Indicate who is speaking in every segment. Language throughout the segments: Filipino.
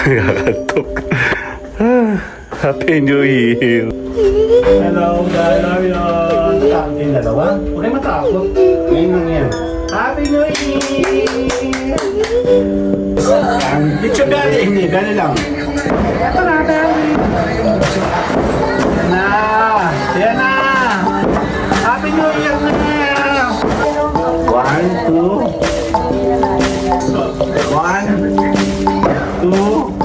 Speaker 1: Nakatok. Happy New Year! Hello, Dalawion! Takot yung dalawa? Huwag kayo matakot. Ngayon lang yan. Happy New Year! Picture gani, hindi, gani lang. Ito na, na! Yan na! Happy New Year na! 1, 2 1, 2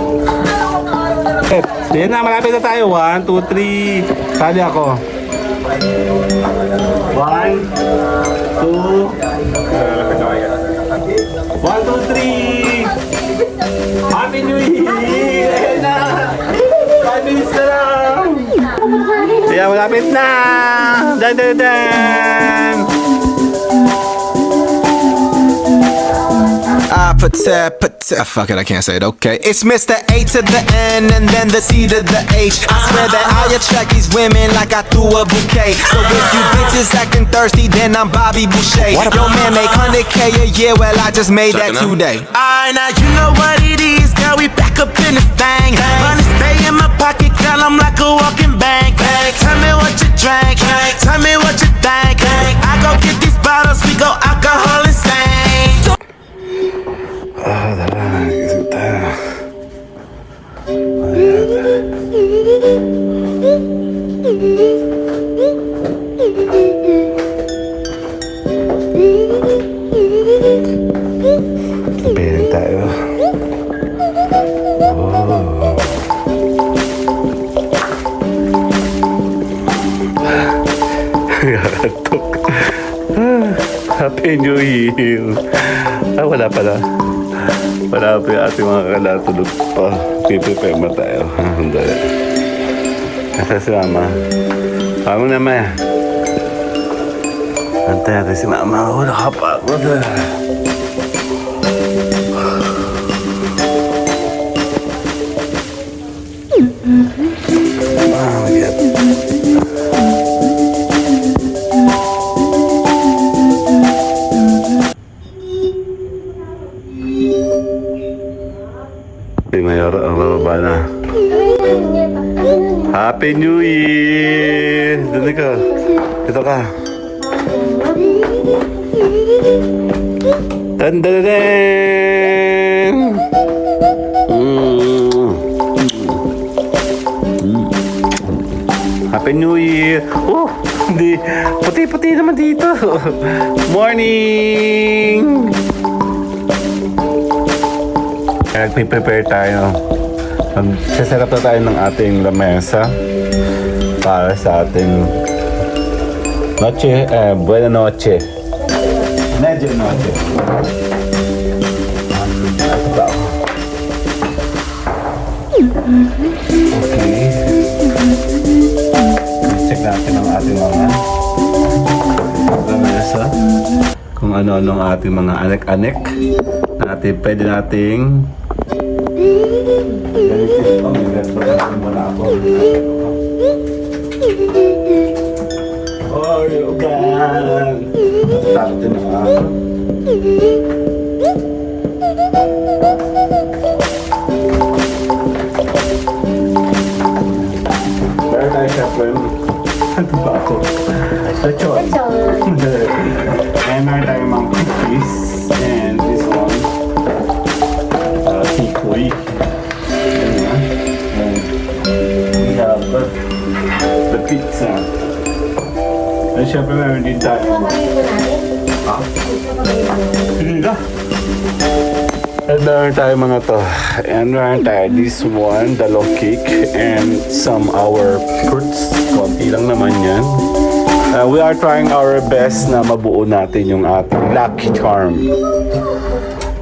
Speaker 1: Yan na, malapit na tayo. 1, 2, 3. Sali ako. 1, 2 1, 2, 3. Happy New Year! Ayan na! 5 minutes na lang! Ayan, malapit na! Dan, dan, dan!
Speaker 2: Fuck it, I can't say it, okay. It's Mr. A to the N and then the C to the H. I swear that I attract these women like I threw a bouquet. So if you bitches acting thirsty, then I'm Bobby Boucher. Your man make 100K a year, well I just made that today. Alright, now you know what it is, girl, we back up in this thing. Money stay in my pocket, girl, I'm like a walking bank. Tell me what you drank, tell me what you think. I go get these bottles, we go alcohol and sing.
Speaker 1: Tara, gising tayo. Tapihin tayo. Nakatok. Happy New Year! Wala pala. Wala pa yung ating mga kalatulog pa. Piprepare mo tayo. Handali. Nasa si Mama. Mama naman. Antay natin si Mama. Wala ka pa. Wala. Mayor, ang bababa na. Happy New Year! Doon ka. Dito ka. Dandadadang! Happy New Year! Oh! Hindi. Puti-puti naman dito. Morning! Nagpiprepare tayo. Magsaserap na tayo ng ating lamesa para sa ating buena noche. Medyo noche. Okay. Check natin ang ating mga lamesa. Kung ano-ano ang ating mga anek-anek. Pwede nating oh, yogan. Start din na. Meron tayo siya po yung ano ba ako? Lechon. And meron tayo mga cookies. And this one tikoy. We have the pizza. And syempre meron din tayo. Hindi na. And meron tayo mga to. And meron tayo this one, the long cake. And some our fruits. Konti lang naman yan. We are trying our best na mabuo natin yung ating lucky charm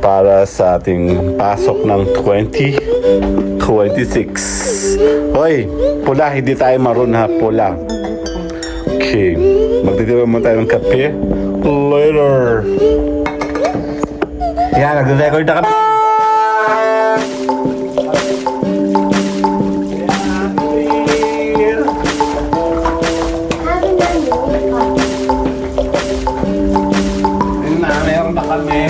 Speaker 1: para sa ating pasok ng 2026. Hoy, pula, hindi tayo maroon ha, pula. Okay, magtitiba mo tayo ng kape. Later. Yan, nag-record na kami. Meron na kami.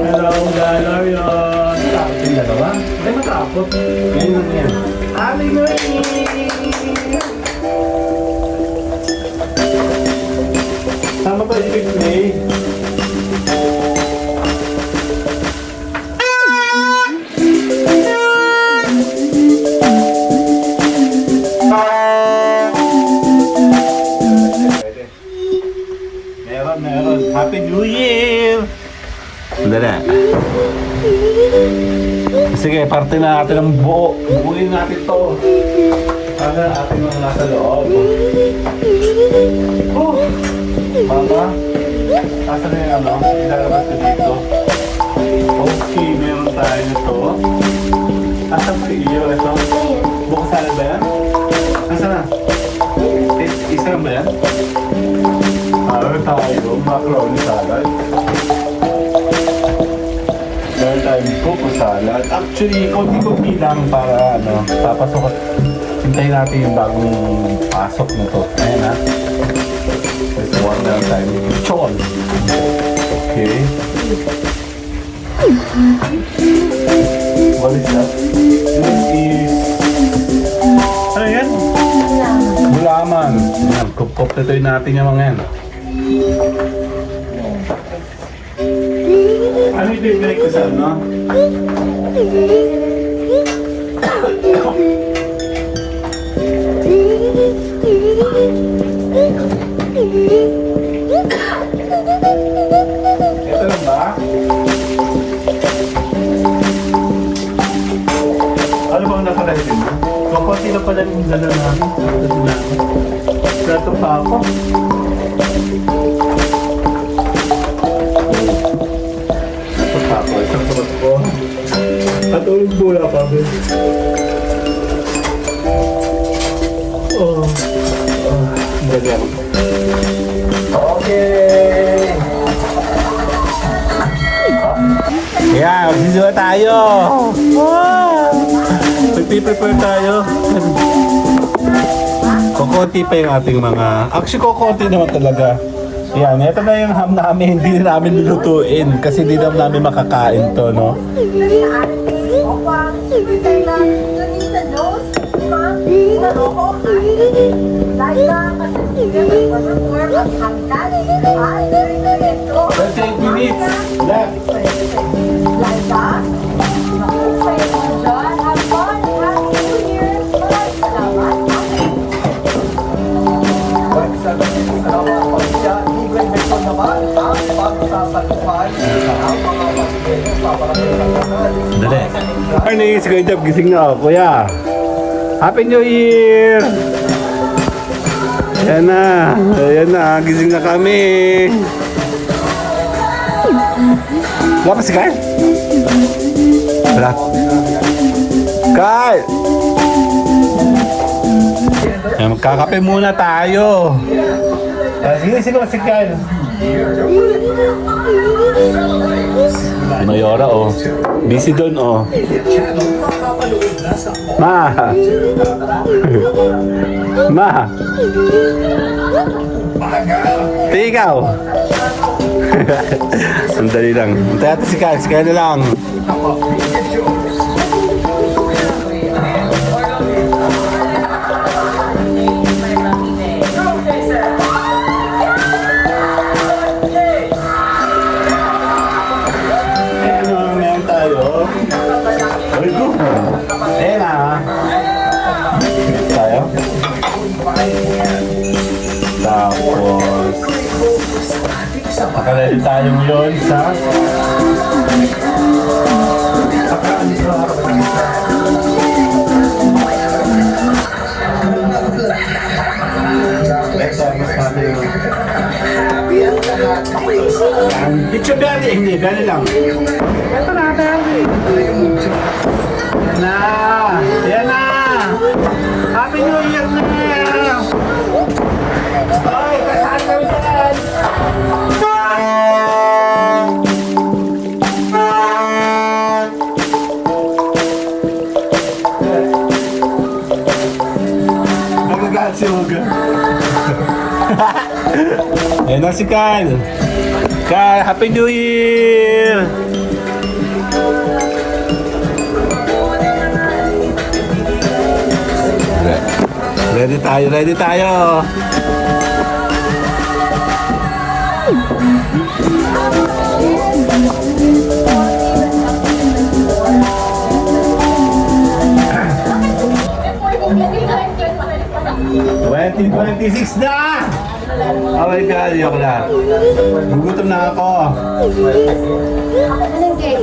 Speaker 1: Hello, Dalawion. Takot yung dalawa? Tapos, ngayon lang yan. Happy New Year! Tama ba yung play? Meron. Happy New Year! Dala. Sige, parte na natin ng buo. Buuin natin to. Para natin mga nasa loob. Oh! Mama, nasa na yung ano? Ilalabas ko dito. Okay, meron tayo nito. Asan po iyo? Ito? Bukas salad ba yan? Asan na? Isa lang ba yan? Meron tayo, macaroni salad. Meron tayong coco salad. Actually, konti-konti lang para ano, papasok at hintayin natin yung bagong pasok na to. Ayan ha. There's one meron tayong lechon. Okay. What is that? This is... Ano yan? Gulaman. Yan, kup-kup-tutoy natin yung mga yan. Ano ito yung pinag ko sa ano? Ito lang ba? Ano bang nakarating mo? Kukunti na pala yung dala namin. Plato pa ako. Isang sabat ko. At uling bula pa ba? Galing. Okay! Yeah, magsisiwa tayo! Magpiprepare tayo. Kukunti pa yung ating mga... Actually, kukunti naman talaga. Yan, ito na yung ham namin, hindi na namin lulutuin kasi hindi namin makakain to, no? Take minutes left. Dali. Ay, si Kuya Jeff, gising na ako, kuya. Happy New Year! Ayan na, gising na kami. Wala pa si Kyle? Wala. Kyle! Ayan, magkakape muna tayo. Sige, si Kyle. Si Mayora, oh. Busy doon, oh. Ma! Ma! Ikaw! Sandali lang. Antay natin si Kyle. Si Kyle na lang. Ayan na. Tayo. Tapos makalali tayong yun sa picture berry, hindi, berry lang. Ito na, berry. Yan na! Happy New Year na! Ay, kasaan kami dyan! Nagagalit si Hugo. Ayan na si Kyle! Kyle, Happy New Year! tayo, ready tayo. Twenty 26 na! Oh my God, ayoko na. Gugutom na ako.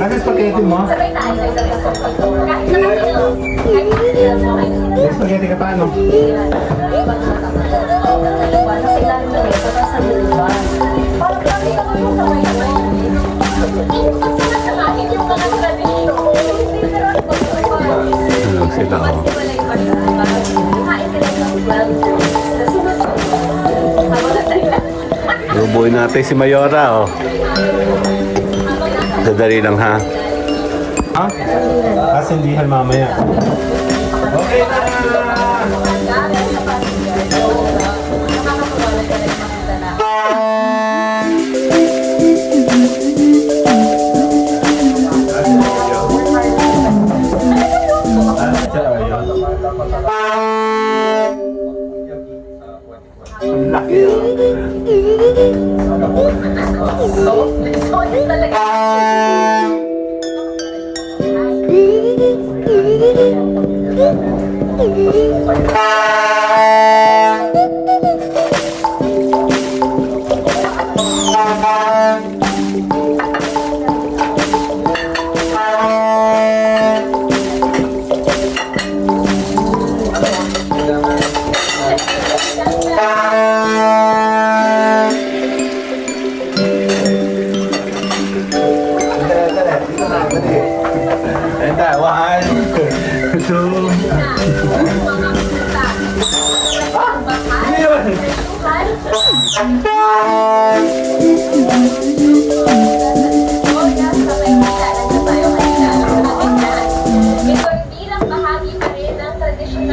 Speaker 1: Ano spaghetti mo? May spaghetti ka paano? Ano sila oh. Lubuin natin si Mayora, oh. Dadali lang, ha? Ha? Kasindihan mamaya. Okay na! Ang laki, oh.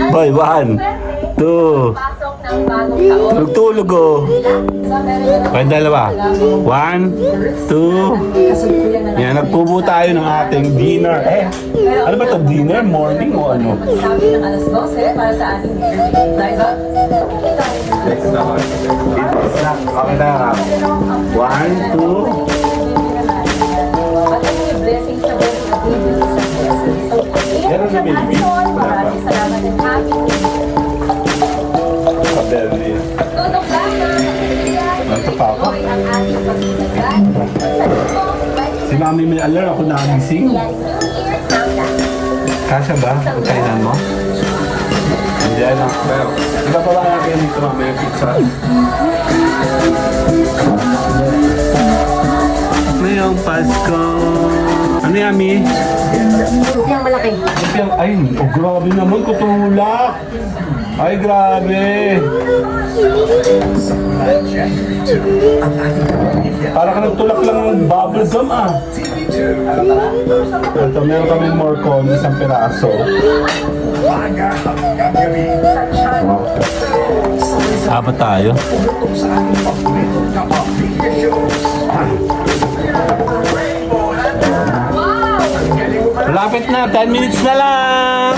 Speaker 1: Boy, 1, 2. Tulog-tulog, oh. Okay, dalawa. 1, 2. Yan, nagpubo tayo ng ating dinner. Ano ba ito? Dinner? Morning o ano?
Speaker 3: Sabi ng alas 12 para sa ating Liza.
Speaker 1: Okay na. 1, 2.
Speaker 3: At ang mga blessings na wala sa Biblia sa blessing. So,
Speaker 1: Meron na baby?
Speaker 3: maraming salamat and happy.
Speaker 1: Kabeli.
Speaker 3: Tutok lang na
Speaker 1: Ito pa ako.
Speaker 3: tuloy ang ating pagkakagan.
Speaker 1: Si Mami may alarm ako nagising.
Speaker 3: Yan, New Year countdown.
Speaker 1: Kasya ba? Ang kainan mo? Hindi na. Pero, iba pa ba natin dito mamaya pizza? Ngayong Pasko. Ano yan, Mi?
Speaker 3: Yung malaki.
Speaker 1: Ay, oh, grabe naman, kutulak. Ay, grabe. Para ka nagtulak lang ng bubble gum, ah. Ito, meron kami more corn, isang piraso. Apat tayo. Malapit na, 10 minutes na lang.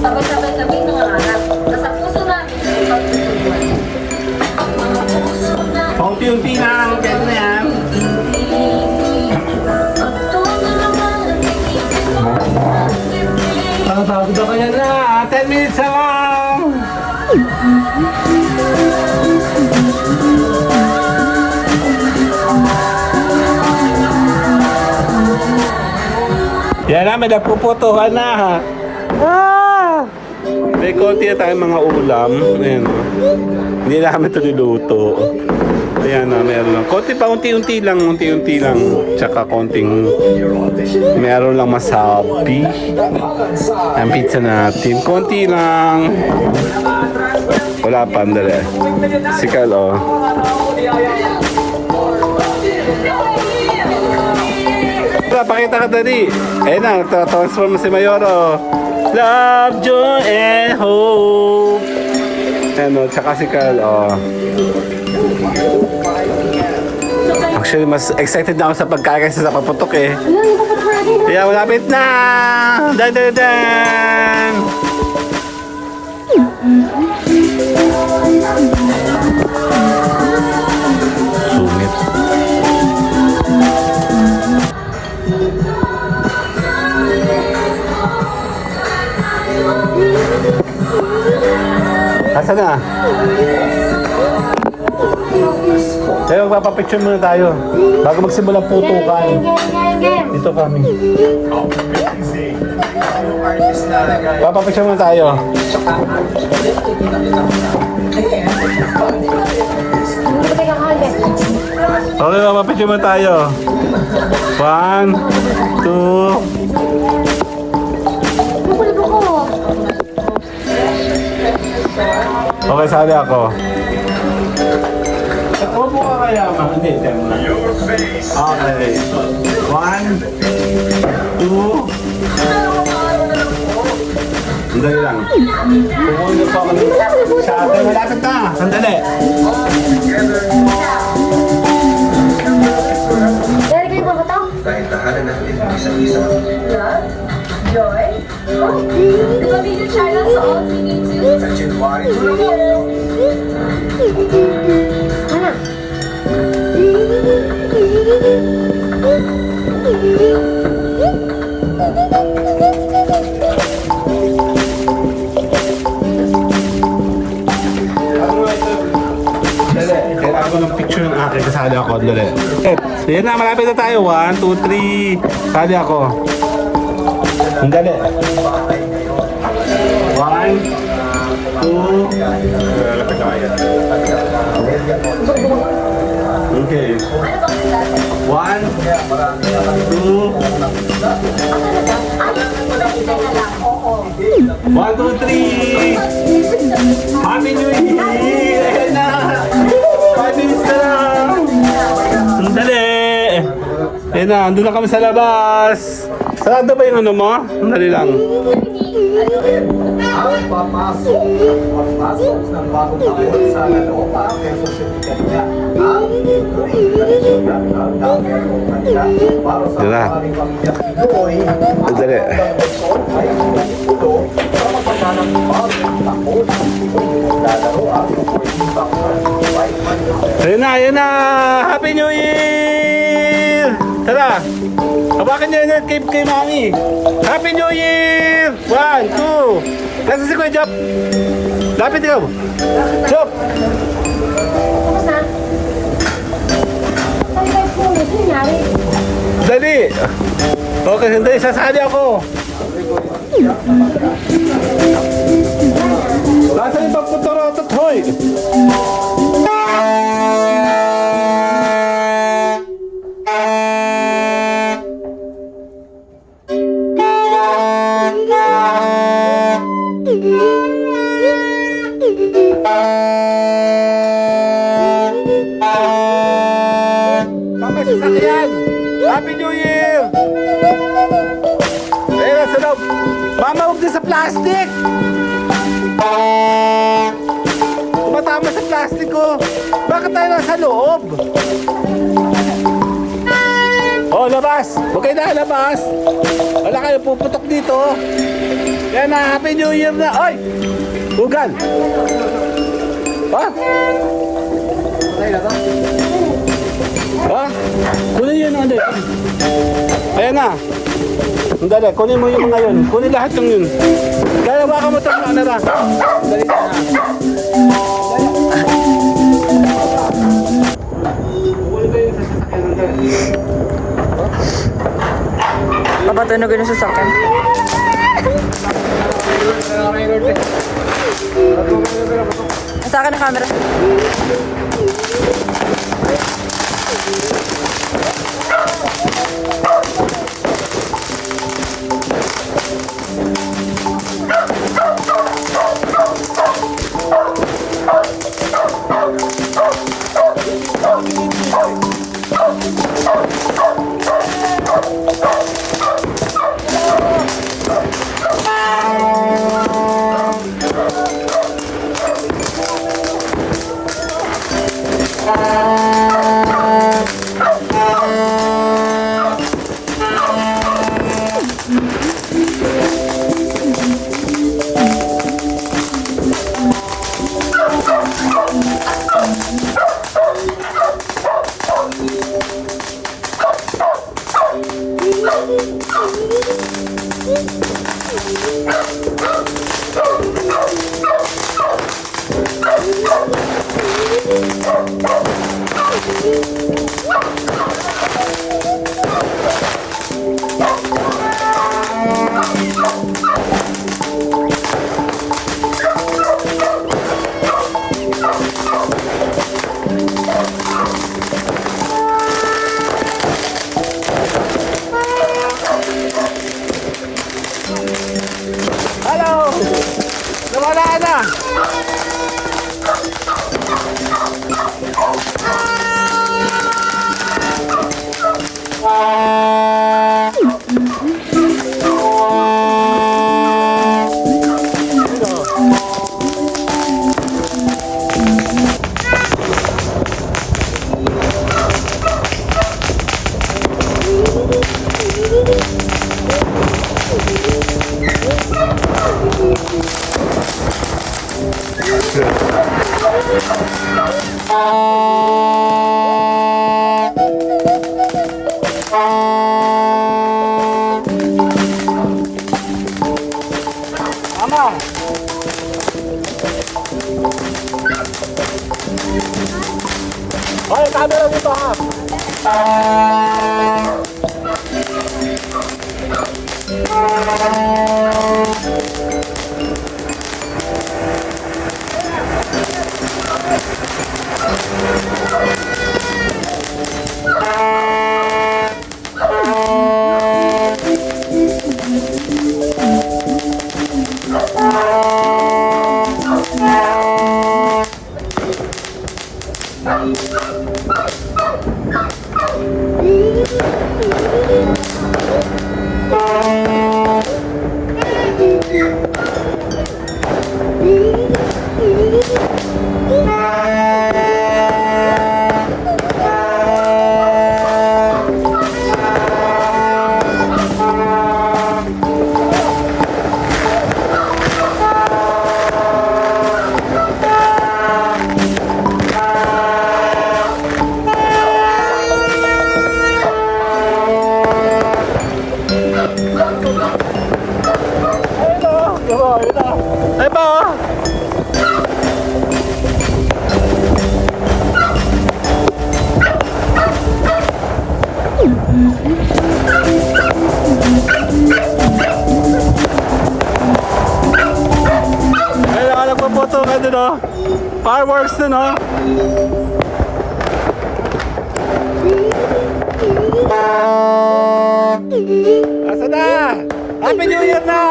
Speaker 3: Sabay-sabay kami nangangarap. Nasa puso namin yung pagtutulungan. Mga puso na
Speaker 1: Paunti-unti lang, kaya na yan. Tatawag ako yan na, 10 minutes na lang. Yan na, may napuputuhan na. May konti na tayong mga ulam. Ayan, oh. Hindi namin ito niluto. Ayan na, meron lang. Konti pa, unti-unti lang, unti-unti lang. Tsaka konting, meron lang masabi. Ang pizza natin. Konti lang. Wala pa, andali. Sikal, oh. Pakita ka dali. Ayan na, transform si Mayoro. Love, joy, and hope. Ano, tsaka si Carl, oh. Actually, mas excited na ako sa pagkain kaysa sa paputok eh. Kaya malapit na! Dan, dan, dan! Sungit. Asa na? Kaya magpapapicture muna tayo. Bago magsimulang putukan. Dito kami. Papapicture muna tayo. Okay, papapicture muna tayo. 1, 2. Okay, sali ako. Huwag mo ka kaya, ma. Hindi, tema. Okay. 1, 2. Sandali lang. Pumunod pa kami sa atin. Malapit na. Sandali.
Speaker 3: Dari kayo ba ito?
Speaker 4: Dahil tahanan natin ang isa't-isa.
Speaker 3: Love? Joy? Oh, di ba video channel sa all TV2?
Speaker 4: Sa January 2 na po.
Speaker 3: Ano?
Speaker 1: Dali. Kailangan ko ng picture ng akin. Kasali ako. Dali. Yan na. Malapit na tayo. 1, 2, 3. Sali ako. Dali. 1, 2. Okay. 1, 2. 1, 2, 3. Happy New Year! Ayan na! 5 minutes na lang! Sandali! Ayan na, andun na kami sa labas! Sarado ba yung ano mo? Sandali lang.
Speaker 4: Ang papasok ng bagong taon sa Lalopa, Quezon City niya. Ang tradisyon ng Dangero Kanya para sa
Speaker 1: Diba?
Speaker 4: maraming pamilyang Pinoy.
Speaker 1: Sandali.
Speaker 4: Ang Luzon ay ito sa mapagkanang bagong taon. Lalaro ang 14,500.
Speaker 1: Ayan na! Happy New Year! Tara! Hawakan niyo yun kay Mami! Happy New Year! 1, 2! Nasa si Kuya Jop! Lapit ikaw! Jop!
Speaker 3: Tapos na? Ay, guys, po, ano nangyari?
Speaker 1: Dali! Okay, sandali. Sasali ako! Nasa ibang putorotot, hoy! Mama, sasakyan! Happy New Year! Ayun, nasa loob! Mama, huwag din sa plastic! Tumatama sa plastic ko! Bakit tayo nasa loob? Oh, labas! Huwag kayo nakalabas! Wala kayo puputok dito! Kaya na, Happy New Year na! Oy! Ugal! Ha? Ha? Kunin yun ang ano. Ayan na. Sandali, kunin mo yung mga yun. Kunin lahat ng yun. Kaya baka mo itong ano na. Dali na. Kunin ba yung sasakyan ng dali?
Speaker 5: Papatunog yun sa sasakyan. Sa akin ang camera.
Speaker 1: Hoy, camera dito ha! Ay ba? Ay, nagpapoto ka dun oh. Fireworks dun oh. Asa na? Happy New Year na!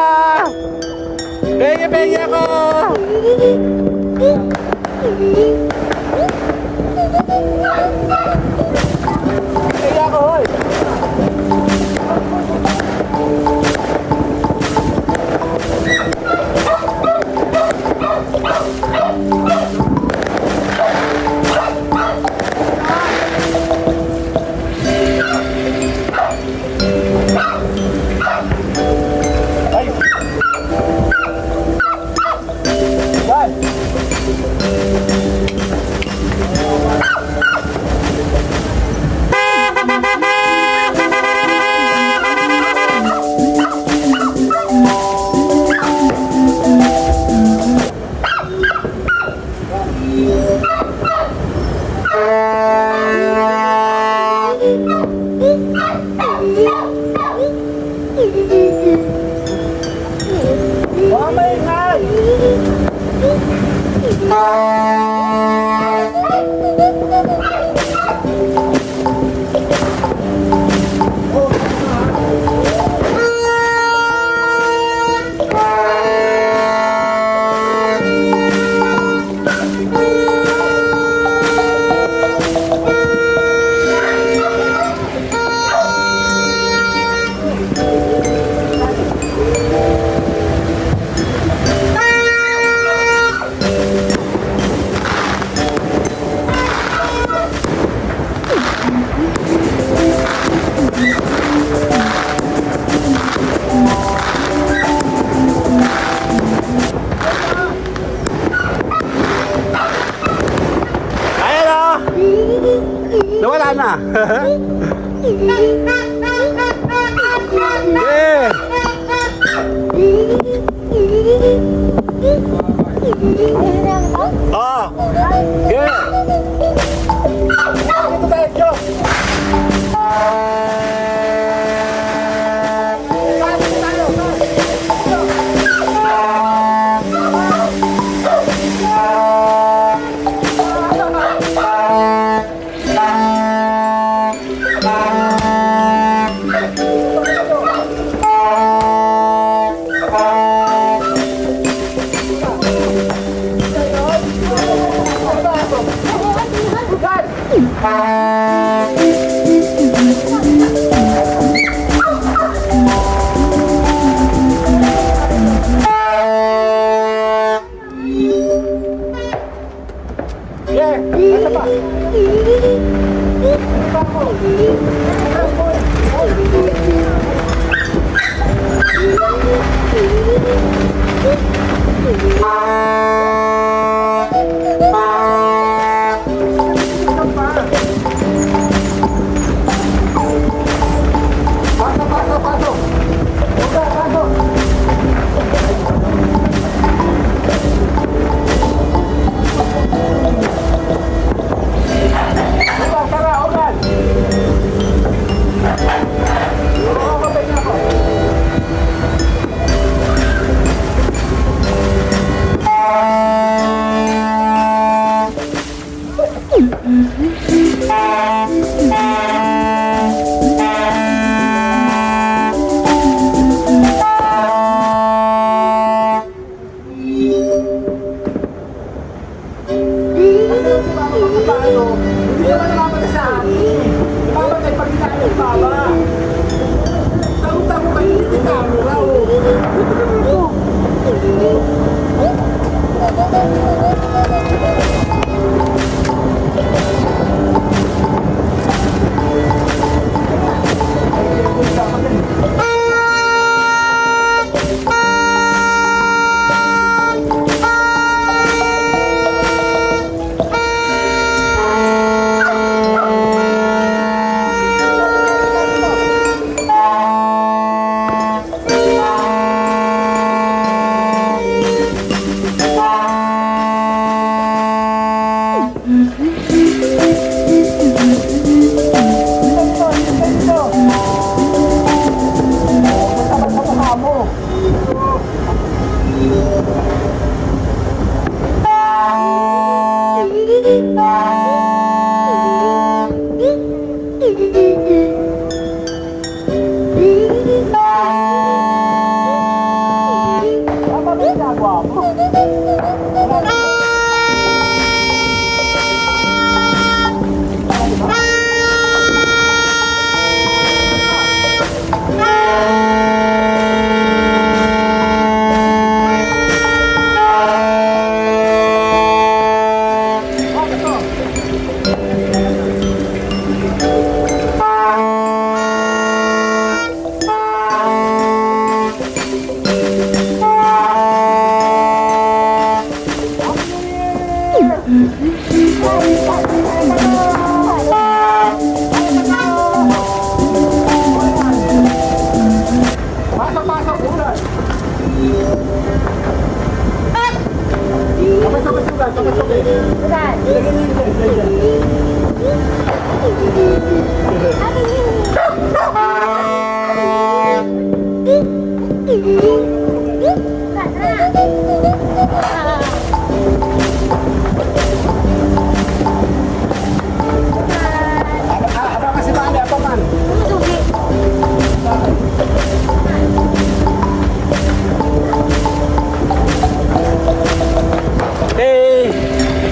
Speaker 1: Bengi ako! Bengi ako, hoy! Hey!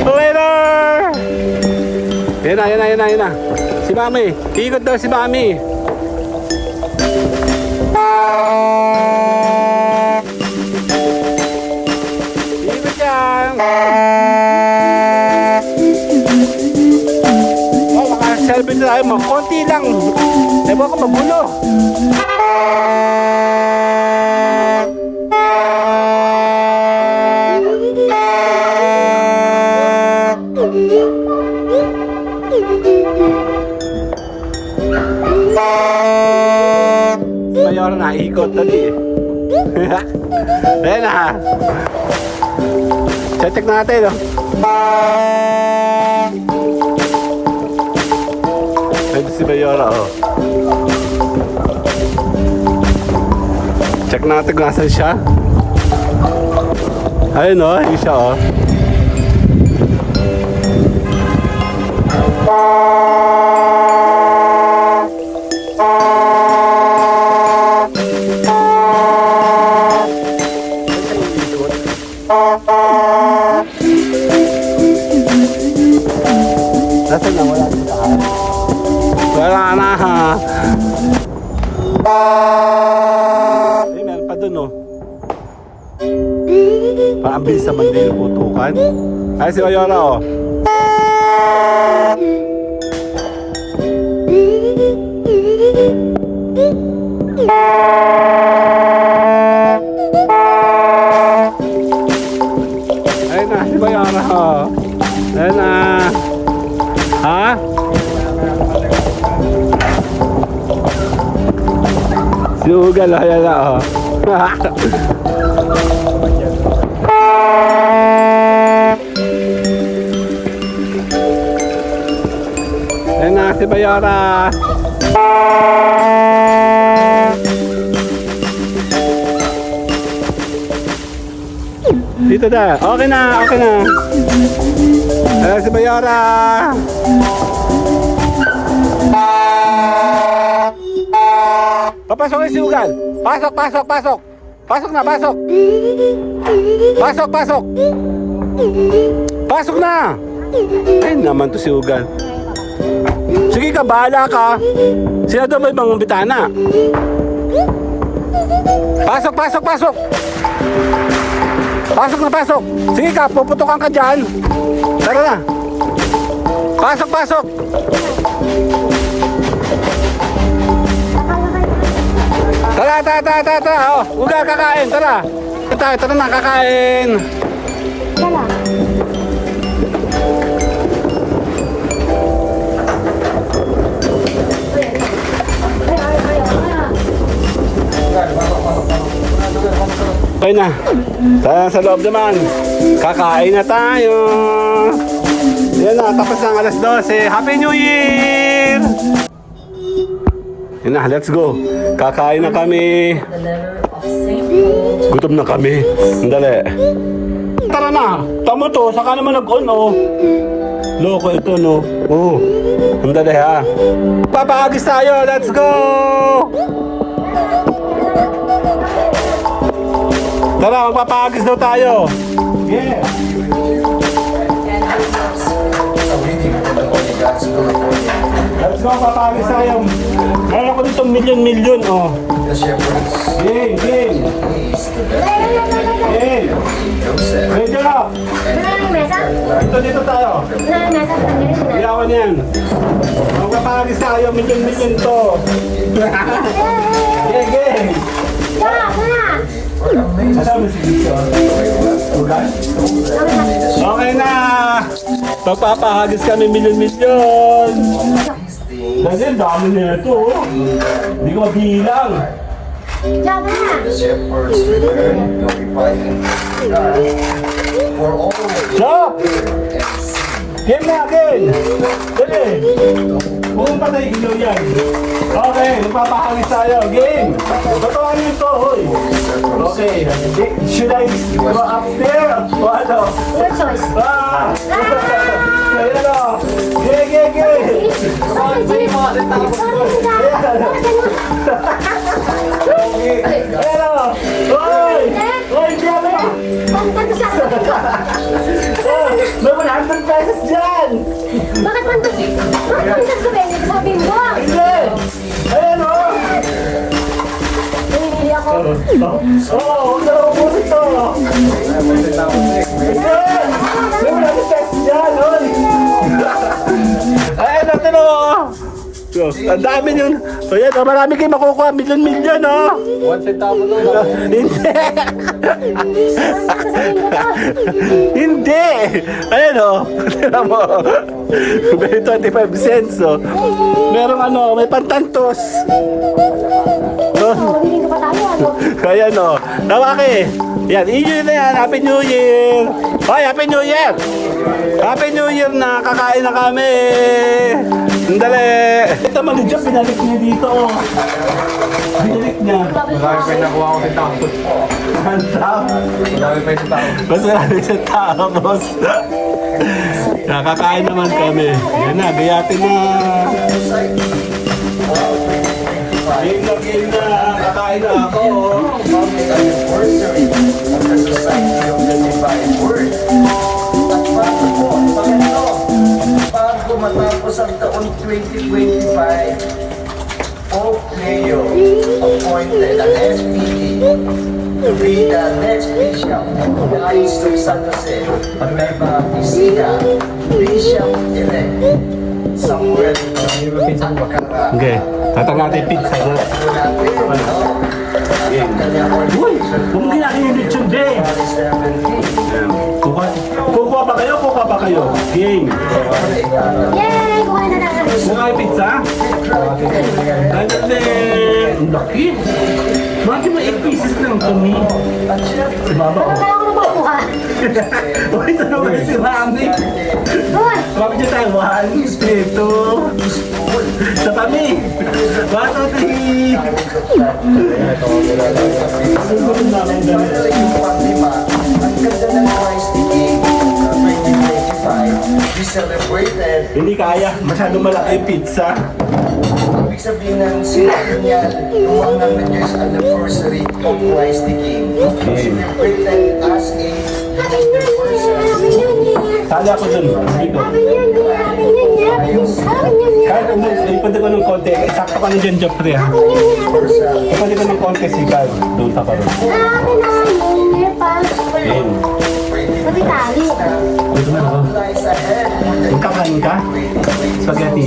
Speaker 1: Later! Yan na. Si Mami. Ikot daw si Mami. Ikot yan. Oh, maka-selfie na tayo mo. Konti lang. Ewan ko magulo. Mayor na ikot tadi. Ayan na. Check natin. Oh. Ito si Mayora. Oh. Check natin kung nasan siya. Ayun oh, yun siya oh. Nasaan na? Wala sa taas. Eh, meron pa dun, oh. Parang ang bilis naman din yung putukan. Ay, si Mayora, oh. Ayun na, si Mayora, oh. Ayun na. Ha? Si Ugal, oh. Ayan na, oh. Ayun na, si Mayora. Dito na. Okay na, okay na. Ayun si Mayora. Papasok na si Ugal. Pasok, pasok, pasok. Pasok na, pasok. Pasok, pasok. Pasok na. Ay naman to si Ugal. Sige ka, bahala ka. Sila daw may mga bitana. Pasok, pasok, pasok. Pasok na, pasok. Sige ka, puputukan ka dyan. Tara na. Pasok, pasok. Tara, tara, tara, tara, tara. Oh, Ugal, kakain, tara. Tara na, kakain. Okay na. Sa loob naman. Kakain na tayo. Yan na, tapos ng alas 12. Happy New Year! Yan na, let's go. Kakain na kami. Gutom na kami. Andali. Tara na. Tama to. Saka naman nag-on, oh. Loko ito, no. Oh. Andali, ha. Papahagis tayo. Let's go! Tara, magpapahagis daw tayo. Yeah. Let's go, papahagis tayo. Meron ko dito milyon, oh. Game, game. Game. Medyo na. Dito tayo. Biyawan yan. Magpapahagis tayo, milyon to. Yeah, game. Okay na! Pagpapahagis kami milyon-milyon! Kasi dami na ito, oh. Hindi ko mabilang. Stop! Game na, game! Dali! Kung patay ilaw yan. Okay, magpapahagis tayo. Game! Totoo nyo ito, hoy! Okay, should I go up there? O ano?
Speaker 3: Your choice.
Speaker 1: Ah! Ayan o! Gay, gay, gay! Ayan o! Hoy! Hoy, diyan o! May 100 pesos dyan!
Speaker 3: Bakit mantas? Bakit mantas ko ba? Sabi mo!
Speaker 1: Hindi! Ayan o!
Speaker 3: Nanginili ako.
Speaker 1: Oo, huwag na ubus ito! Ayan! May 100 pesos dyan, hoy! Ayan o, tino o! Ang dami yun! Ayan o, marami kayo makukuha, milyon-milyon o! 1 centavo lang. Hindi! Hindi! Ayan o! Tira mo! May 25 cents o! Merong ano, may pantantos!
Speaker 3: Mabiling ko pa tayo, ano?
Speaker 1: Ayan o! Tawaki! Yan, i-New na yan! Happy New Year! Hoy, Happy New Year! Happy New Year na! Kakain na kami! Sandali! Ito mali dyan, pinalik niya dito o! Binalik niya!
Speaker 4: Marami pa yung nakuha ko sa tapos.
Speaker 1: Ang tao!
Speaker 4: Marami pa yung sa tapos.
Speaker 1: Mas marami sa tao, boss. Nakakain naman kami. Yan na, gayatin na. Game na. Kakain na ako.
Speaker 4: Anniversary of the Society of the Divine Word. At bago po, bago matapos ang taon 2025, Pope Leo appointed an SPD to be the next bishop of the Diocese of San Jose, Nueva Ecija, Bishop-elect Samuel Alcara.
Speaker 1: Okay, tatanggatin pizza na. Uy, huwag mo ginagawa yung lechon day. Kukuha pa kayo? Kukuha pa kayo? Game.
Speaker 3: Yay! Kuha na natin.
Speaker 1: Kukuha yung pizza? Ano din? Ang laki. Bakit mo 8 pieces lang kami? Si Baba ko.
Speaker 3: Kaya ko na makuha.
Speaker 1: Uy, ito naman si Rami.
Speaker 3: Uy!
Speaker 1: Bakit niya tayo? 1, 2, sa kami. 1, 2, 3.
Speaker 4: Yung panglima, ang ganda ng Christ the King 2025 is celebrated.
Speaker 1: Hindi kaya. Masyadong malaki yung pizza.
Speaker 4: Ibig sabihin ng ceremonial ng 100 years anniversary of Christ the King. Celebrated as a anniversary.
Speaker 1: Tala ko dun. Dito. Kahit ipad ko ng konti, sakto ka na dyan, Jeffrey. Ipad ko ng konti, sigal. Doon ta pa rin. Game.
Speaker 3: Sabi tali.
Speaker 1: Dito na ako.
Speaker 4: Lies ahead.
Speaker 1: Magkakain ka? Spaghetti.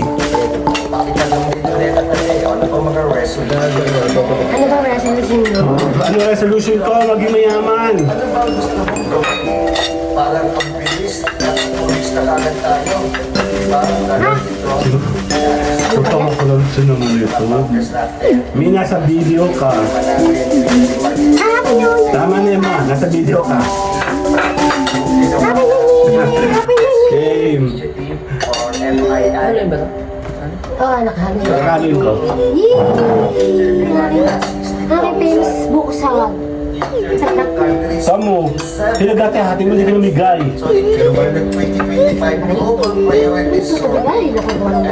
Speaker 4: Pakita lang dito nila tayo. Ano pa mga resolution?
Speaker 3: Ano ba resolution mo?
Speaker 1: Ano ang resolution ko? Maging mayaman.
Speaker 4: Ano ba ang gusto mong gawin? Parang ang bilis at pulis na kagad tayo. Diba? Lalo dito.
Speaker 1: Punta ko ko lang sa naman ito.
Speaker 4: Yes, natin.
Speaker 1: May nasa video ka.
Speaker 3: Happy New Year!
Speaker 1: Tama na Ma, nasa video ka.
Speaker 3: Happy New Year! Happy New Year!
Speaker 1: Game.
Speaker 4: Or MII.
Speaker 3: Oh, nakahalin.
Speaker 1: Kakalin ko.
Speaker 3: Aking Facebook sa
Speaker 1: Samo, sila dati hati mo, hindi ka namigay.
Speaker 4: So, ito ba ng 2025 global priorities?
Speaker 3: Gusto ko ba? Nakuha ng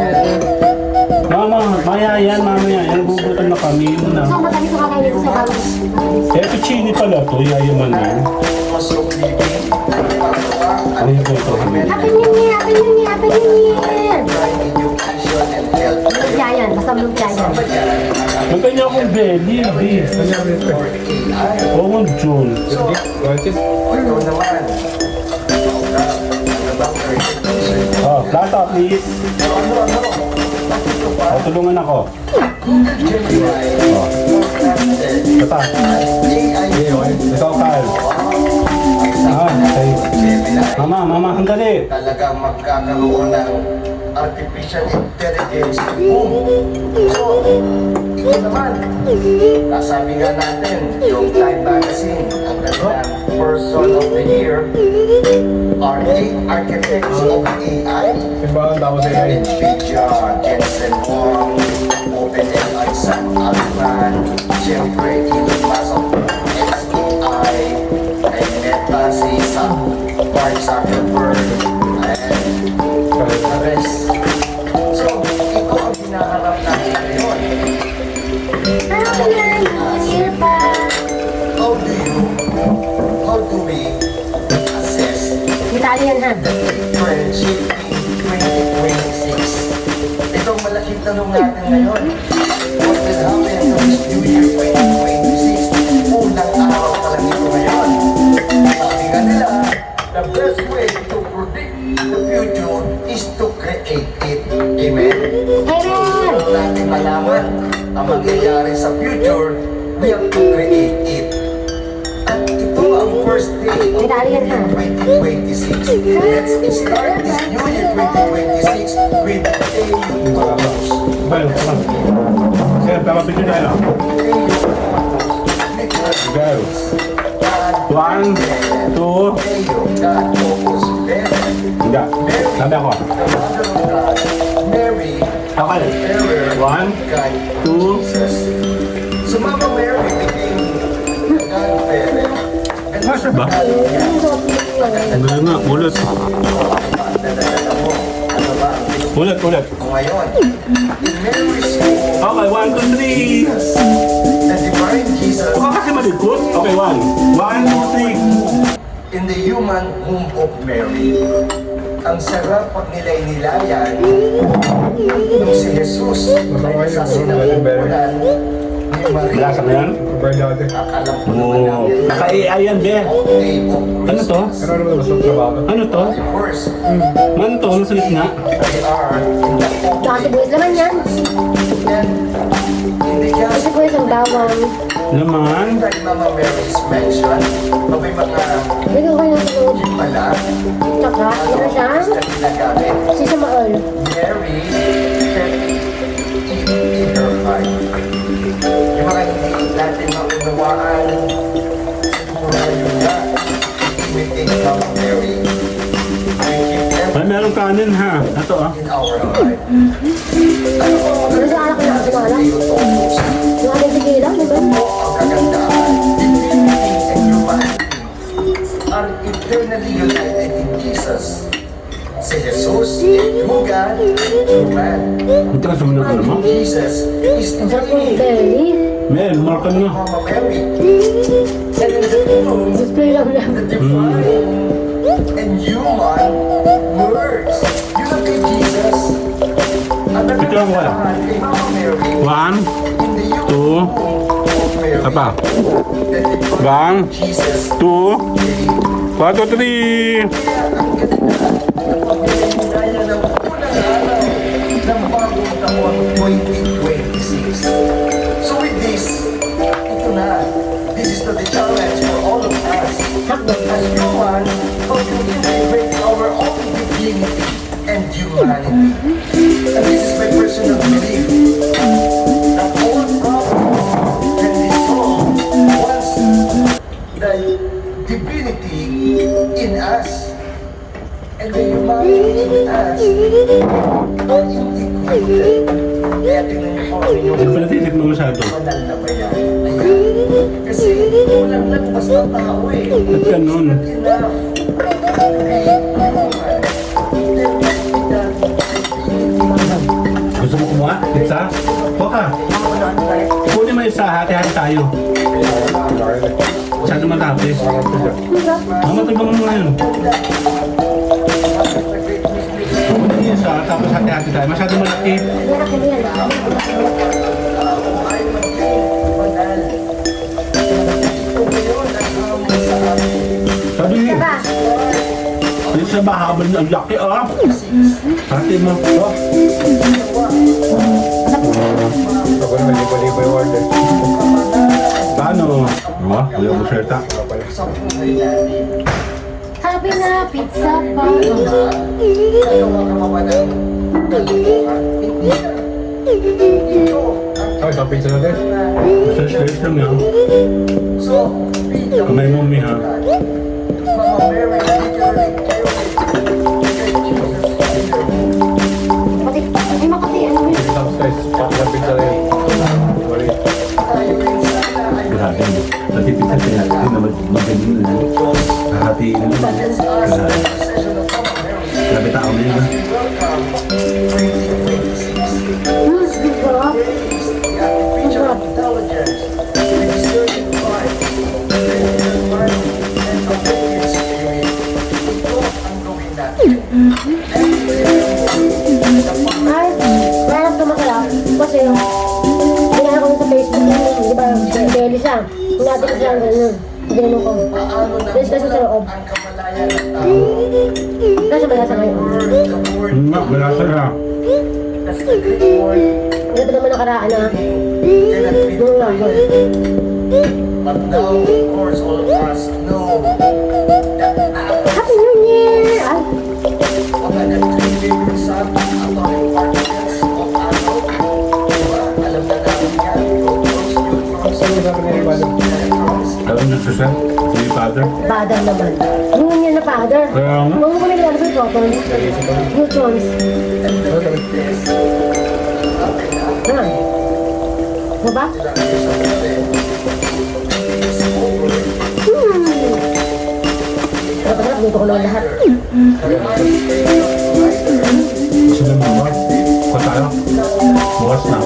Speaker 1: Mama, maya yan, mamaya. Yan, gugutan na kami. Yun na.
Speaker 3: So, matamis ko kakain dito sa bawas.
Speaker 1: Eh, pichini pala to. Yayaman yan.
Speaker 4: Cost of living.
Speaker 1: Ano yung ito?
Speaker 3: Happy New Year! Happy New Year! Happy New Year!
Speaker 4: Education and health.
Speaker 3: Yayan, basta mo yayan.
Speaker 1: Magkanya akong belly, di. Oo, June.
Speaker 4: Ikaw naman.
Speaker 1: Oh, plata, please. Oh, tulungan ako. Oh, ito pa. Ikaw, Carl. Ah, okay. Mama, sandali.
Speaker 4: Talagang magkakaroon ng artificial intelligence boom. So, ito naman, nasabi nga natin, yung Time Magazine, ang kanilang Person of the Year, are 8 architects of AI. NVIDIA, Jensen Huang, OpenAI, Sam Altman, siyempre, Elon Musk of XAI, ay Meta, si Mark Zuckerberg, and the rest. So, ito ang hinaharap natin ngayon.
Speaker 3: Happy New Year pa!
Speaker 4: How do we assess
Speaker 3: Italian ha?
Speaker 4: friendship in 2026? Ito ang malaking tanong natin ngayon. What will happen to this New Year 2026? Unang araw pa lang ito ngayon. Sabi nga nila, the best way to predict the future is to create it. Amen?
Speaker 3: Amen!
Speaker 4: Kung natin malaman ang mangyayari sa future, we have to create it. At ito ang first day of
Speaker 3: Italian ha?
Speaker 4: 2026. Let's start this new year 2026 with Teo Todos.
Speaker 1: Bayo, come on. Sige, pamapicture tayo. Go. 1, 2,
Speaker 4: Teo, God, Todos, Beth,
Speaker 1: hindi. Sabi ako.
Speaker 4: Mary,
Speaker 1: Okay. 1,
Speaker 4: God,
Speaker 1: 2,
Speaker 4: Jesus. So Mama Mary became godparent. And
Speaker 1: Masya ba? Ano nga, ulit.
Speaker 4: Dadadala mo, ano ba ang pinag-
Speaker 1: Ulit.
Speaker 4: ngayon? In Mary's home,
Speaker 1: Okay, 1, 2, 3.
Speaker 4: the divine Jesus
Speaker 1: Baka kasi malikot. Okay, 1, 2, 3.
Speaker 4: in the human womb of Mary. ang sarap pag nilay-nilayan nung si Jesus ay nasa sinapupunan ni Maria.
Speaker 1: Malasa na yan?
Speaker 4: Alam ko naman
Speaker 1: Oo.
Speaker 4: namin.
Speaker 1: Naka-AI yan, be. Ano to? Ano to?
Speaker 4: First,
Speaker 1: Ano to? Ano sa gitna?
Speaker 4: they are in the
Speaker 3: Tsaka sibuyas naman yan.
Speaker 4: and hindi ka
Speaker 3: Sibuyas ang bawang.
Speaker 1: Laman.
Speaker 4: like Mama Mary's mention, may mga
Speaker 3: Bigyan ko yung tulog.
Speaker 4: pala
Speaker 3: Tsaka, ano siya?
Speaker 4: na ginagamit.
Speaker 3: Sisa maol.
Speaker 4: Mary kept it in her heart. Yung mga hindi natin maunawaan, siguro yun na, imitate Mama Mary. We keep them
Speaker 1: Ay, meron kanin ha. Ito ah.
Speaker 4: in our heart.
Speaker 3: Ano sa anak na sinala? Yung ating sigilang, di ba?
Speaker 4: Ang kagandahan, divinity and humanity are eternally united in Jesus. Si Jesus, true God, true man.
Speaker 1: Ito ka sumunod ka naman.
Speaker 4: Jesus is
Speaker 3: Ang sarap ng
Speaker 4: truly
Speaker 3: belly.
Speaker 1: Mel, markan na.
Speaker 4: Mama Mary. And in the truth,
Speaker 3: Display lang lang.
Speaker 4: the divine and human words. You look at Jesus. At the
Speaker 1: Ito lang wala.
Speaker 4: kay Mama Mary,
Speaker 1: 1,
Speaker 4: in the
Speaker 1: 2,
Speaker 4: human Mary,
Speaker 1: apa?
Speaker 4: the divine
Speaker 1: Bang.
Speaker 4: Jesus
Speaker 1: 2, 4, 3.
Speaker 4: So with this, ito na. This is the challenge for all of us. As human, how to integrate our own dignity and humanity. And this is my personal belief that all problems can be solved once the divinity in us and the humanity in us are integrated. Kaya tingnan niyo po ang inyong
Speaker 1: Hindi pala titik mo masyado.
Speaker 4: banal na bayan. Ayan. Kasi kulang lang basta tao eh.
Speaker 1: Ba't ganun?
Speaker 4: Enough.
Speaker 1: Gusto mo kumuha? Pizza? Poka. Kunin mo isa, hati-hati tayo. Masyado matapis. Mamatay ba mo ngayon? Kunin mo isa, tapos hati-hati tayo. Masyado malaki.
Speaker 3: Meron kami yan.
Speaker 1: Sabi niya,
Speaker 3: Diba?
Speaker 1: pizza ba habang ang laki ah? Hati mo. Oh. Paano? Wala mo serta.
Speaker 3: Happy na pizza pa.
Speaker 1: Sa slice lang yan. Kamay mo, Mi, ha?
Speaker 3: Pati, ay makati, ano yun?
Speaker 1: Grabe. Pati pizza kaya hindi na magaling na. Hahatiin na naman. Grabe. Grabe tao na yun, ha?
Speaker 3: Sarap. Ay, marap na masarap. Kasi, ginagawa ko sa Facebook, di ba, belly siya. Kung natin ko siya, gano'n. Gano'n ko. Tapos kasi sa loob. Kasi malasa ngayon.
Speaker 1: Nga, malasa na.
Speaker 3: Ito naman nakaraan na. Yung lang.
Speaker 4: But now, of course, all of us know that
Speaker 3: Happy New Year! Ay,
Speaker 4: mga nag-tribute sa atomic particles of atom, diba? Alam na namin yan, protons, neutrons, electrons.
Speaker 1: Alam niyo siya, si Father.
Speaker 3: father naman. Yun yan na father.
Speaker 1: Kaya nga.
Speaker 3: Kung ko nila sa protons, neutrons. Ah. Diba? Dapat dito ko lang lahat.
Speaker 1: Gusto niyo mga ko tayo. Bukas na.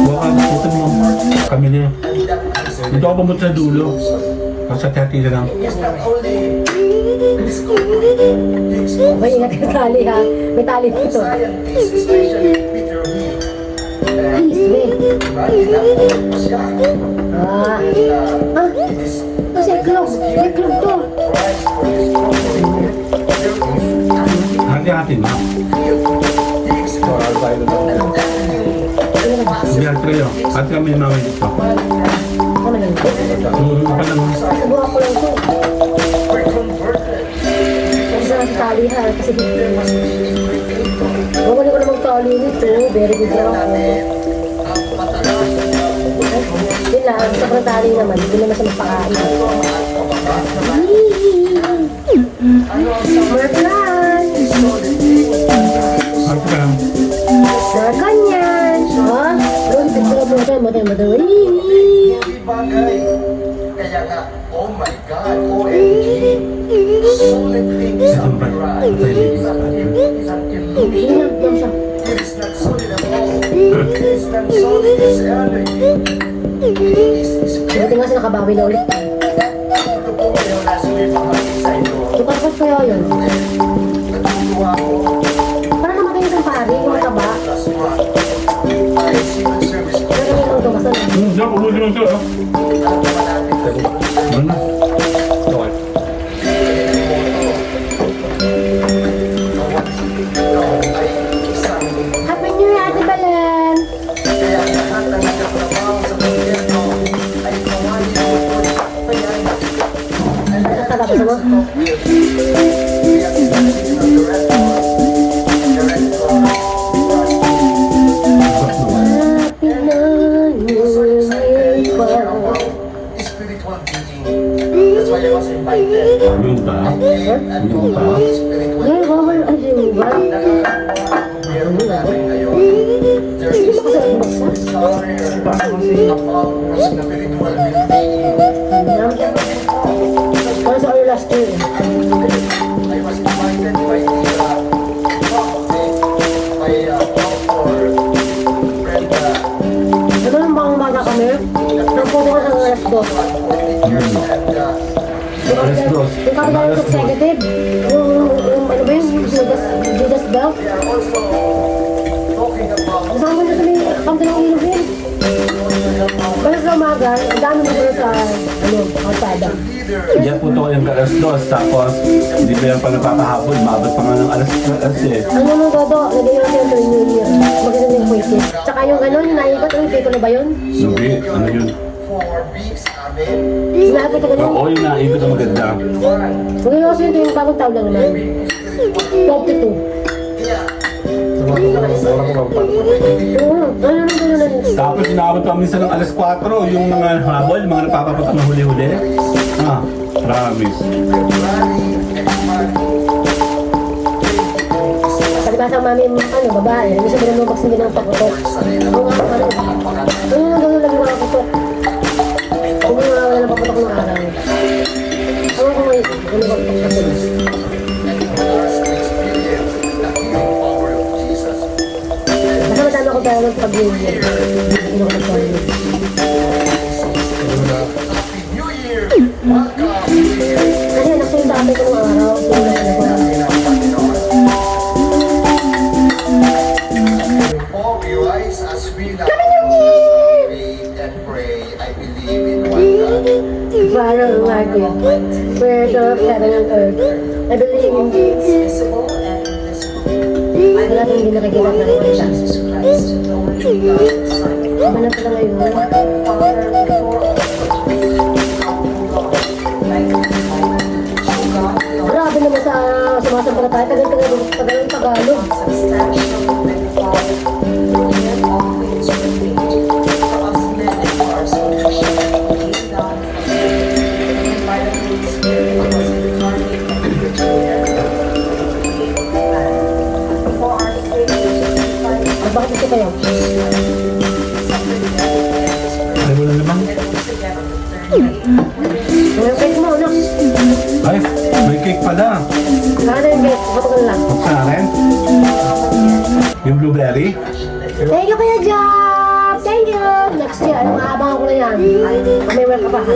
Speaker 1: Bukas, bukan mo. Kami niya. Dito ako pumunta sa dulo. Kasi hati na lang.
Speaker 4: It's not only
Speaker 3: May ingat ka tali ha. May tali dito.
Speaker 4: Scientist, especially Peter Lee.
Speaker 3: Please, wait.
Speaker 4: Tinatawag mo siya.
Speaker 3: Ah. Ah. Kasi iklog. May iklog to.
Speaker 4: Price for his property.
Speaker 1: Hati-hati na. Biar kayo. At kami namin dito.
Speaker 3: Ano lang ito?
Speaker 1: Apa lang?
Speaker 3: Subukan ko lang ito. Kasi sa tali ha. Kasi dito. Huwag ko na magtali nito. Very good lang ako. Yun lang. Sobrang tali naman. Hindi naman siya magpakain. Markan!
Speaker 1: At ka.
Speaker 3: Markan yan! Ha? Bro, picture mo ito. Matay.
Speaker 4: Bagay. Kaya nga, oh my God, OMG. Solid things on the rise. Isang
Speaker 3: Hindi
Speaker 4: illusion.
Speaker 3: lang siya.
Speaker 4: It is not solid at all. It is not solid as energy. It is
Speaker 3: Buti nga siya nakabawi na ulit.
Speaker 4: ito po ngayon na sumipamati sa inyo.
Speaker 3: Ipagpag ko yun.
Speaker 4: Natutuwa ko.
Speaker 3: Parang namatay yung pari, yung mataba.
Speaker 4: Plus one. Ay, civil service ko.
Speaker 3: Pero yung ito, basta
Speaker 1: Diyan, ulo din ito.
Speaker 4: Alam naman natin.
Speaker 1: Ano na? Okay.
Speaker 3: Happy New Year, Ate Balen!
Speaker 4: Kaya lahat ng nagtatrabaho sa gobyerno ay kawali mo ito.
Speaker 3: Nagtatapos mo? Happy New Year pa.
Speaker 4: Spiritual being. That's why I was invited.
Speaker 1: Yung ta.
Speaker 4: And to spiritual
Speaker 3: Ay, bawal ang sinuba.
Speaker 4: gobyerno natin ngayon. There
Speaker 3: Hindi
Speaker 4: is
Speaker 3: mo kasi nagbasa?
Speaker 4: desire about spiritual being.
Speaker 3: Para sa early last year.
Speaker 4: I was invited by the doctor Brenda.
Speaker 3: Ano lang bang umaga kami? Nagpupo ka sa alas 2.
Speaker 4: Years and
Speaker 1: Alas dos.
Speaker 3: Yung kapitang ng executive. Yung ano ba yun? Judas Bell.
Speaker 4: we are also talking about
Speaker 3: Kasama na sa may kampi ng ilog yun. Basta sa umaga, ang dami na pala sa kalsada.
Speaker 4: leader.
Speaker 1: Diyan po ito kayong alas dos. Tapos, hindi ba yan pa napapahapon? Maabot pa nga ng alas eh.
Speaker 3: Ano nung Dodo, nagayon siya tuwing New Year. Maganda yung quizzes. Tsaka yung ano, yung naikot, yung titulo ba yun?
Speaker 1: Hindi, ano yun?
Speaker 4: For weeks, amen.
Speaker 3: Sinakot ko yun.
Speaker 1: Oo, yung naikot ang maganda.
Speaker 3: Magayon kasi yun yung bagong taon lang naman. 22.
Speaker 4: Yeah.
Speaker 3: Ano nung gano'n na
Speaker 1: Tapos inabot kami minsan ng alas 4, yung mga habol, mga nagpapapunta ng huli-huli. Ah, promise.
Speaker 4: February and March.
Speaker 3: Palibasa ang mami, ano, babae. Hindi siya binamubak hindi ng pakutok. Oo nga, ano. Ano nung gano'n lang yung mga pakutok. Hindi nga wala ng pakutok ng araw. Ano kung may pakutok kasi. Basta matama ko tayo ng pag-New Year. Hindi ko nagpapalito.
Speaker 4: Happy New Year! Welcome, New Year!
Speaker 3: Kasi anak ko yung dami ko ng araw.
Speaker 4: Before we rise as we now faith and pray, I believe in one God.
Speaker 3: Father of Martin, Creator of heaven and earth, I believe in Jesus.
Speaker 6: visible and invisible. I
Speaker 3: Wala nang hindi nakikita at nakikita.
Speaker 6: Jesus Christ, the only God, Son,
Speaker 3: Ano pala ngayon?
Speaker 6: Father, before all, like so God, the
Speaker 3: Grabe naman sa sumasampalataya. Tagal Tagalog.
Speaker 6: substantial and Father, through him all things were made. For us men and for our salvation, he is down from heaven, and by the Holy Spirit was incarnate of the Virgin Mary, became man. For our sake, he was crucified,
Speaker 3: At bakit ito kayo?
Speaker 6: suffered death, and was buried.
Speaker 1: Ay, wala naman.
Speaker 6: And rose again on the third day.
Speaker 3: Ngayon cake mo, anak.
Speaker 1: Ay, may cake pala.
Speaker 3: Ano yung cake? Kapag lang.
Speaker 1: Sa akin? Yung blueberry?
Speaker 3: Thank you, Kuya Job! Thank you! Next year, ano, maabangan ko na yan. May work ka pa, ha?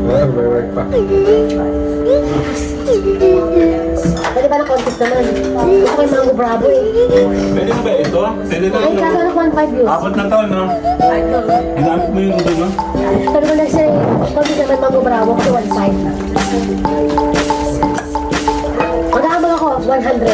Speaker 1: Well, may work pa.
Speaker 6: Receive
Speaker 3: Pwede ba na contest naman? Gusto ko yung Mango Bravo eh.
Speaker 1: Pwede na ba ito? Pwede na
Speaker 3: Ay, kaso ano 1.5 views?
Speaker 1: Apat na taon, no? Ginamit mo yung doon, no?
Speaker 3: Pero kung nag-say, contest naman Mango Bravo kasi 1.5. Mag-aabang ako, 100.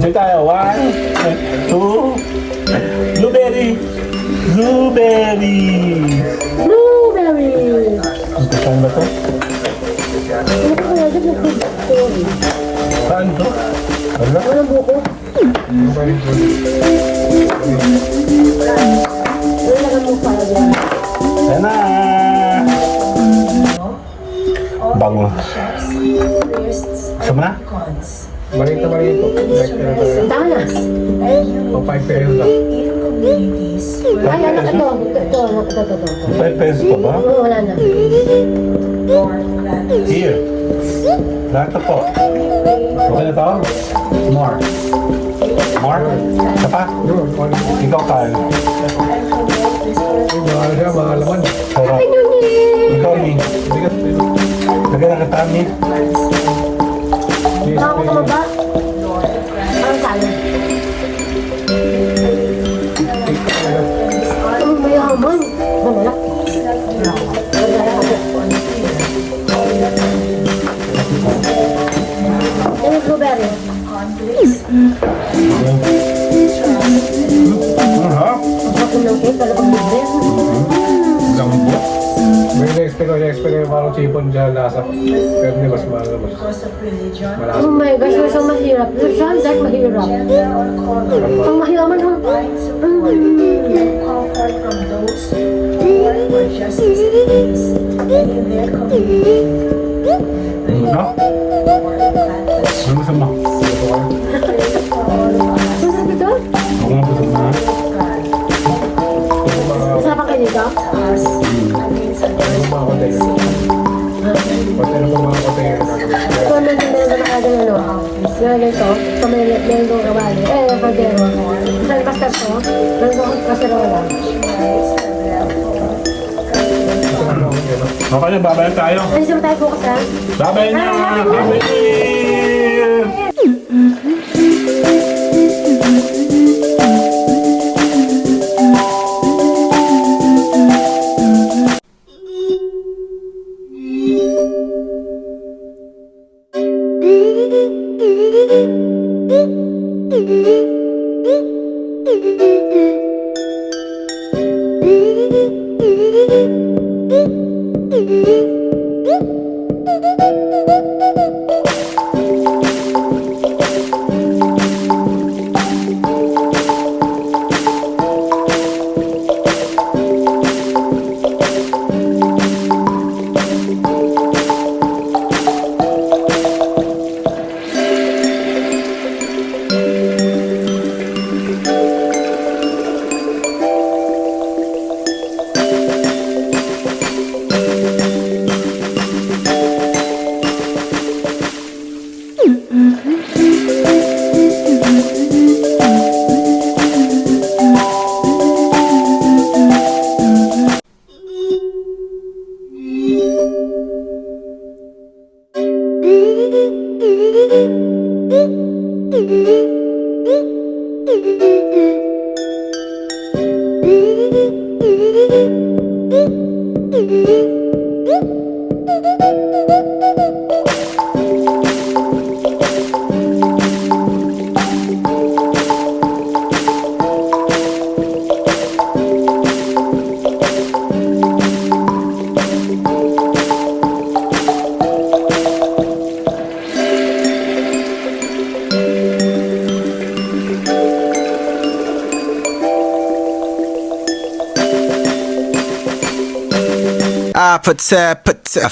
Speaker 1: Diyan tayo. 1, 2. Blueberry. Blueberry.
Speaker 3: Blueberry!
Speaker 1: Saan ba to?
Speaker 3: Ano ko kaya dyan nag-food story?
Speaker 1: Saan to? Wala.
Speaker 3: Walang buko. Wala lang mo para dyan.
Speaker 1: Yan na. Bango. Gusto mo na?
Speaker 7: Malito.
Speaker 3: Tama na.
Speaker 7: O 5 pesos lang.
Speaker 3: Ay, anak, ito. Ito.
Speaker 1: 5 pesos pa ba?
Speaker 3: Oo, wala na.
Speaker 1: Here. Lahat na po. Okay na to? More. More? Isa pa? Ikaw kain.
Speaker 7: Mahal siya, mga laman.
Speaker 1: Sarap. Ikaw, ni. Lagyan na kita, ni.
Speaker 3: Baka ko tumaba. Parang salo. Ang mayaman. Mamalak. Yan yung blueberry.
Speaker 1: Ha?
Speaker 3: Ang sakit ng cake, talagang libre.
Speaker 1: Lambot.
Speaker 7: May na-expect ko parang chipon dyan lasa. Pero hindi mas mahal naman. Malasa.
Speaker 3: Oh my gosh, you're so mahirap. You're so like mahirap. Ang mahiyaman ho.
Speaker 6: Comfort from those who work for justice and peace in their community.
Speaker 1: No? Ano mo sama?
Speaker 3: Masarap ito?
Speaker 1: Ako nga po sama.
Speaker 3: Masarap ang kayo dito?
Speaker 7: Yung mga container. Pati na pang mga container na gagawin.
Speaker 3: Ito nandun meron na nakagano ano. Meron ito. Ito meron itong kabali. Caldero. Isang pastor to. Meron itong kaserola.
Speaker 1: Okay na, babayan tayo.
Speaker 3: Ano siya tayo bukas ha?
Speaker 1: Babayan na! Babayan!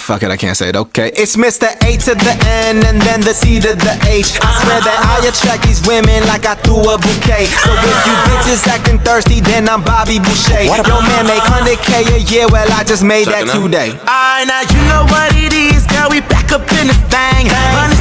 Speaker 2: Fuck it, I can't say it, okay. It's Mr. A to the N and then the C to the H. I swear that I attract these women like I threw a bouquet. So if you bitches acting thirsty, then I'm Bobby Boucher. Yo man make 100K a year, well I just made that today. Alright, now you know what it is, girl, we back up in the thing. Money